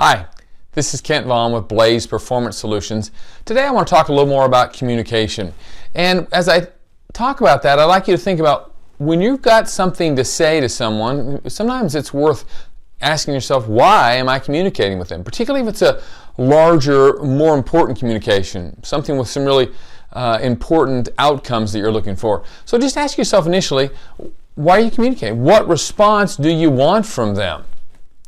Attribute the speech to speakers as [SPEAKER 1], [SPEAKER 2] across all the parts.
[SPEAKER 1] Hi, this is Kent Vaughn with Blaze Performance Solutions. Today I want to talk a little more about communication. And as I talk about that, I'd like you to think about when you've got something to say to someone, sometimes it's worth asking yourself, why am I communicating with them? Particularly if it's a larger, more important communication, something with some really important outcomes that you're looking for. So just ask yourself initially, why are you communicating? What response do you want from them?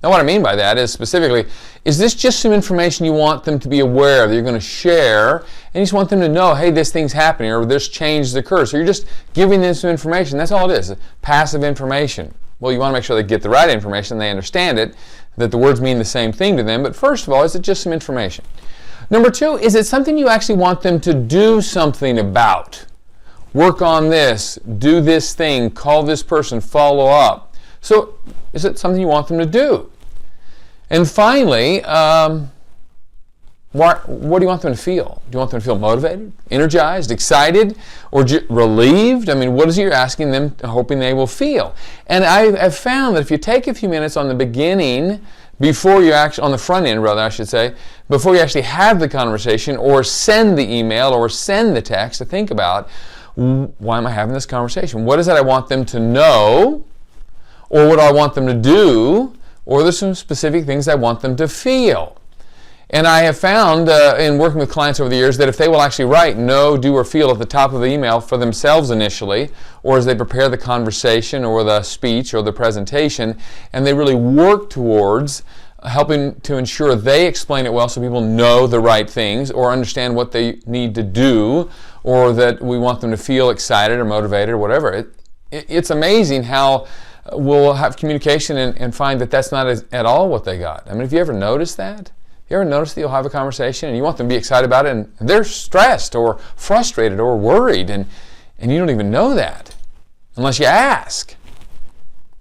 [SPEAKER 1] Now what I mean by that is specifically, is this just some information you want them to be aware of, that you're going to share, and you just want them to know, hey, this thing's happening, or this change has occurred. So you're just giving them some information. That's all it is, passive information. Well, you want to make sure they get the right information, they understand it, that the words mean the same thing to them. But first of all, is it just some information? Number two, is it something you actually want them to do something about? Work on this, do this thing, call this person, follow up. So is it something you want them to do? And finally, what do you want them to feel? Do you want them to feel motivated, energized, excited, or relieved? I mean, what is it you're asking them, hoping they will feel? And I have found that if you take a few minutes on the beginning, before you actually, on the front end rather, I should say, before you actually have the conversation or send the email or send the text, to think about, why am I having this conversation? What is it I want them to know? Or what do I want them to do? Or there's some specific things I want them to feel. And I have found in working with clients over the years that if they will actually write know, do, or feel at the top of the email for themselves initially, or as they prepare the conversation or the speech or the presentation, and they really work towards helping to ensure they explain it well so people know the right things or understand what they need to do, or that we want them to feel excited or motivated or whatever. It's amazing how we'll have communication and find that that's not at all what they got. I mean, have you ever noticed that? You ever notice that you'll have a conversation and you want them to be excited about it and they're stressed or frustrated or worried and you don't even know that unless you ask.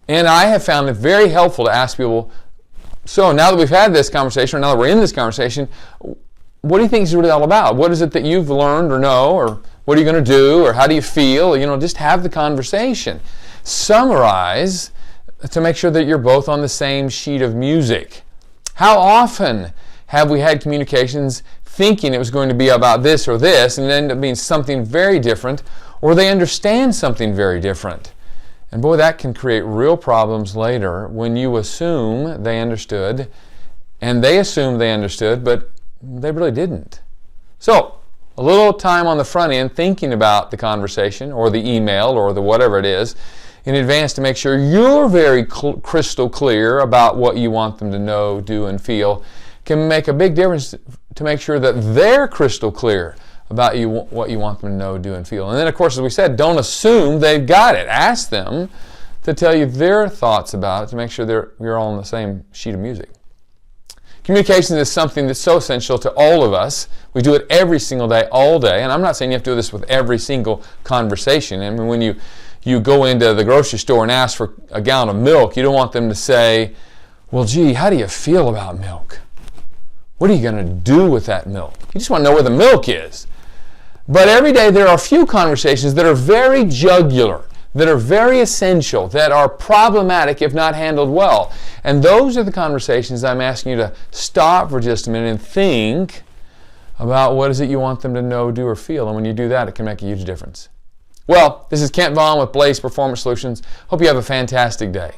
[SPEAKER 1] And I have found it very helpful to ask people, so now that we've had this conversation, or now that we're in this conversation, what do you think is really all about? What is it that you've learned or know, or what are you going to do, or how do you feel? You know, just have the conversation. Summarize to make sure that you're both on the same sheet of music. How often have we had communications thinking it was going to be about this or this, and it ended up being something very different, or they understand something very different? And boy, that can create real problems later when you assume they understood, and they assumed they understood, but they really didn't. So, a little time on the front end thinking about the conversation, or the email, or the whatever it is, in advance to make sure you're very crystal clear about what you want them to know, do, and feel, can make a big difference to make sure that they're crystal clear about what you want them to know, do, and feel. And then, of course, as we said, don't assume they've got it. Ask them to tell you their thoughts about it to make sure you're all on the same sheet of music. Communication is something that's so essential to all of us. We do it every single day, all day. And I'm not saying you have to do this with every single conversation. I mean, when you go into the grocery store and ask for a gallon of milk, you don't want them to say, well, gee, how do you feel about milk? What are you going to do with that milk? You just want to know where the milk is. But every day there are a few conversations that are very jugular, that are very essential, that are problematic if not handled well. And those are the conversations I'm asking you to stop for just a minute and think about what is it you want them to know, do, or feel. And when you do that, it can make a huge difference. Well, this is Kent Vaughn with Blaze Performance Solutions. Hope you have a fantastic day.